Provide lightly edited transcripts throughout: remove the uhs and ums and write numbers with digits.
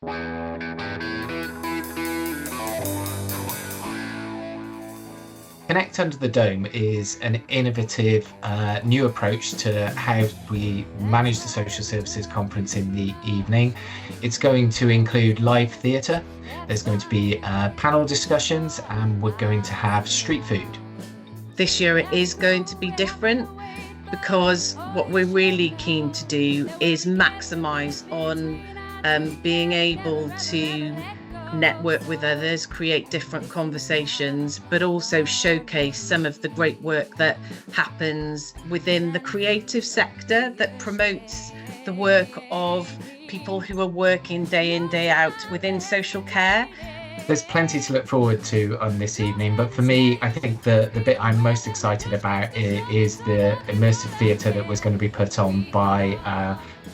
Connect Under the Dome is an innovative new approach to how we manage the social services conference in the evening. It's going to include live theatre, there's going to be panel discussions, and we're going to have street food. This year it is going to be different because what we're really keen to do is maximise on being able to network with others, create different conversations, but also showcase some of the great work that happens within the creative sector that promotes the work of people who are working day in, day out within social care. There's plenty to look forward to on this evening, but for me, I think the bit I'm most excited about is the immersive theatre that was going to be put on by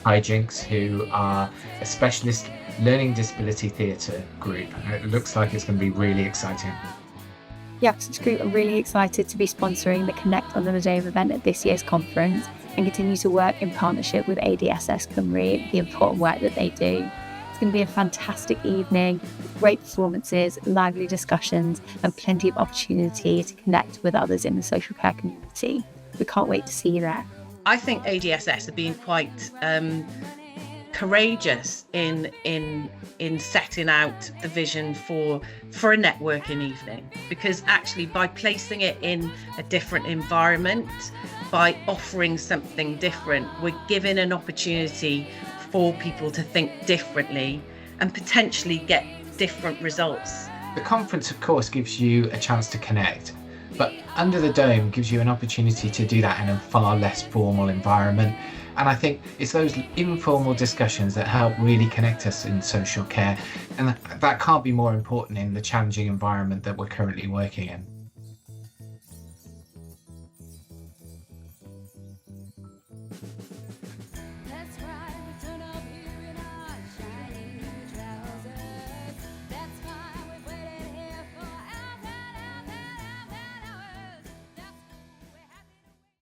Hijinx, who are a specialist learning disability theatre group. It looks like it's going to be really exciting. The ADSS Group are really excited to be sponsoring the Connect Under the Dome event at this year's conference and continue to work in partnership with ADSS Cymru, the important work that they do. It's going to be a fantastic evening, with great performances, lively discussions, and plenty of opportunity to connect with others in the social care community. We can't wait to see you there. I think ADSS are being quite courageous in setting out the vision for a networking evening, because actually by placing it in a different environment, by offering something different, we're giving an opportunity for people to think differently and potentially get different results. The conference, of course, gives you a chance to connect, but Under the Dome gives you an opportunity to do that in a far less formal environment. And I think it's those informal discussions that help really connect us in social care. And that can't be more important in the challenging environment that we're currently working in.